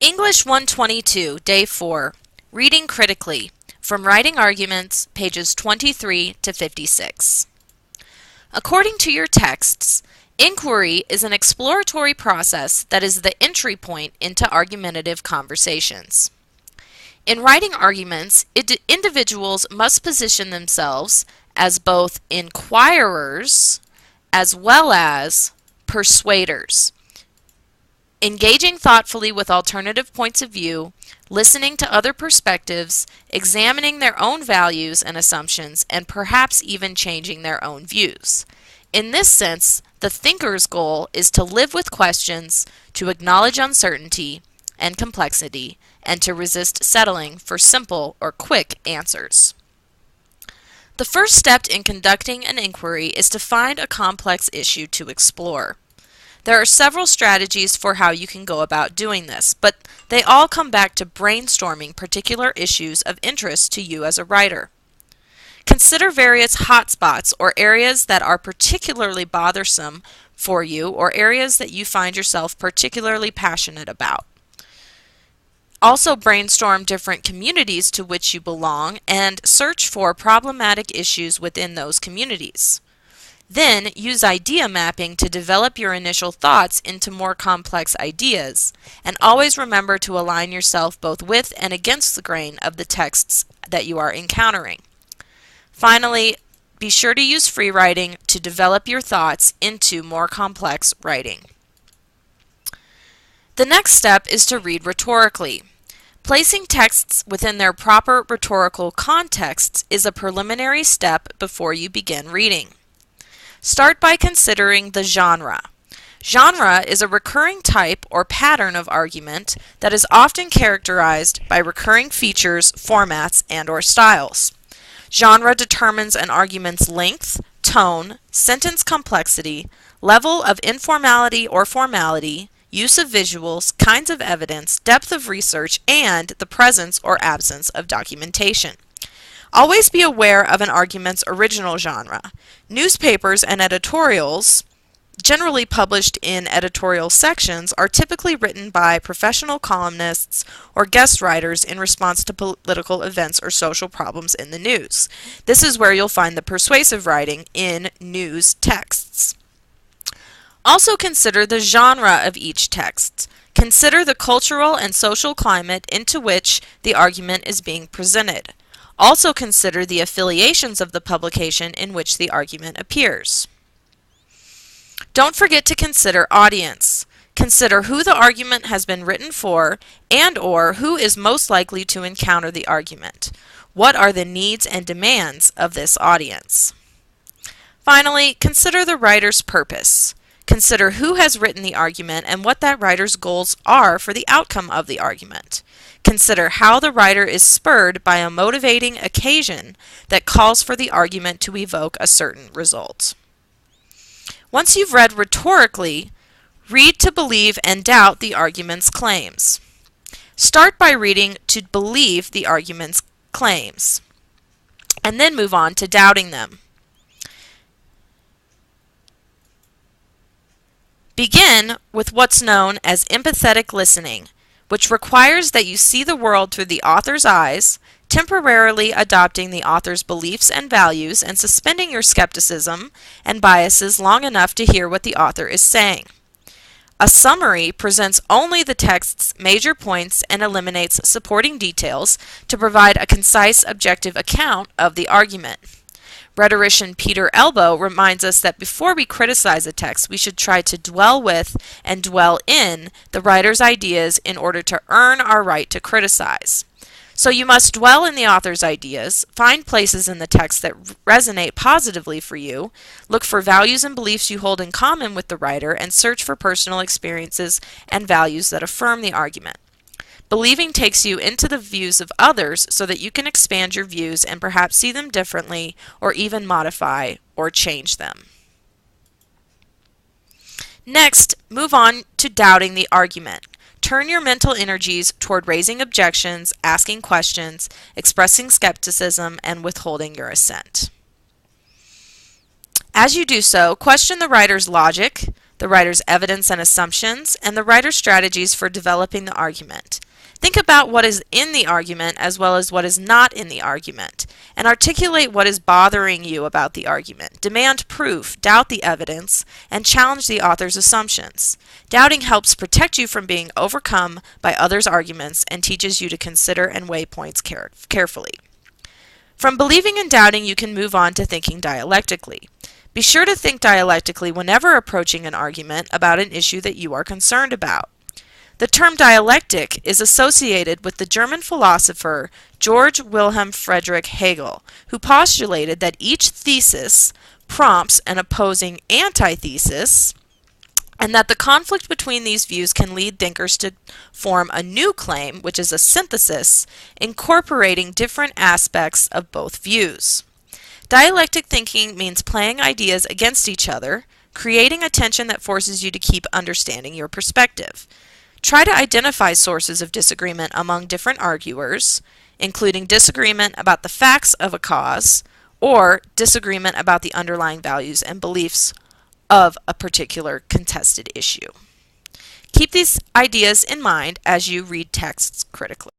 English 122, Day 4, Reading Critically, from Writing Arguments, pages 23 to 56. According to your texts, inquiry is an exploratory process that is the entry point into argumentative conversations. In writing arguments, individuals must position themselves as both inquirers as well as persuaders, engaging thoughtfully with alternative points of view, listening to other perspectives, examining their own values and assumptions, and perhaps even changing their own views. In this sense, the thinker's goal is to live with questions, to acknowledge uncertainty and complexity, and to resist settling for simple or quick answers. The first step in conducting an inquiry is to find a complex issue to explore. There are several strategies for how you can go about doing this, but they all come back to brainstorming particular issues of interest to you as a writer. Consider various hotspots or areas that are particularly bothersome for you or areas that you find yourself particularly passionate about. Also brainstorm different communities to which you belong and search for problematic issues within those communities. Then use idea mapping to develop your initial thoughts into more complex ideas, and always remember to align yourself both with and against the grain of the texts that you are encountering. Finally, be sure to use free writing to develop your thoughts into more complex writing. The next step is to read rhetorically. Placing texts within their proper rhetorical contexts is a preliminary step before you begin reading. Start by considering the genre. Genre is a recurring type or pattern of argument that is often characterized by recurring features, formats, and/or styles. Genre determines an argument's length, tone, sentence complexity, level of informality or formality, use of visuals, kinds of evidence, depth of research, and the presence or absence of documentation. Always be aware of an argument's original genre. Newspapers and editorials, generally published in editorial sections, are typically written by professional columnists or guest writers in response to political events or social problems in the news. This is where you'll find the persuasive writing in news texts. Also consider the genre of each text. Consider the cultural and social climate into which the argument is being presented. Also consider the affiliations of the publication in which the argument appears. Don't forget to consider audience. Consider who the argument has been written for and/or who is most likely to encounter the argument. What are the needs and demands of this audience? Finally, consider the writer's purpose. Consider who has written the argument and what that writer's goals are for the outcome of the argument. Consider how the writer is spurred by a motivating occasion that calls for the argument to evoke a certain result. Once you've read rhetorically, read to believe and doubt the argument's claims. Start by reading to believe the argument's claims, and then move on to doubting them. Begin with what's known as empathetic listening, which requires that you see the world through the author's eyes, temporarily adopting the author's beliefs and values and suspending your skepticism and biases long enough to hear what the author is saying. A summary presents only the text's major points and eliminates supporting details to provide a concise, objective account of the argument. Rhetorician Peter Elbow reminds us that before we criticize a text, we should try to dwell with and dwell in the writer's ideas in order to earn our right to criticize. So you must dwell in the author's ideas, find places in the text that resonate positively for you, look for values and beliefs you hold in common with the writer, and search for personal experiences and values that affirm the argument. Believing takes you into the views of others so that you can expand your views and perhaps see them differently or even modify or change them. Next, move on to doubting the argument. Turn your mental energies toward raising objections, asking questions, expressing skepticism, and withholding your assent. As you do so, question the writer's logic, the writer's evidence and assumptions, and the writer's strategies for developing the argument. Think about what is in the argument as well as what is not in the argument, and articulate what is bothering you about the argument. Demand proof, doubt the evidence, and challenge the author's assumptions. Doubting helps protect you from being overcome by others' arguments and teaches you to consider and weigh points carefully. From believing and doubting, you can move on to thinking dialectically. Be sure to think dialectically whenever approaching an argument about an issue that you are concerned about. The term dialectic is associated with the German philosopher Georg Wilhelm Friedrich Hegel, who postulated that each thesis prompts an opposing antithesis, and that the conflict between these views can lead thinkers to form a new claim, which is a synthesis, incorporating different aspects of both views. Dialectic thinking means playing ideas against each other, creating a tension that forces you to keep understanding your perspective. Try to identify sources of disagreement among different arguers, including disagreement about the facts of a cause or disagreement about the underlying values and beliefs of a particular contested issue. Keep these ideas in mind as you read texts critically.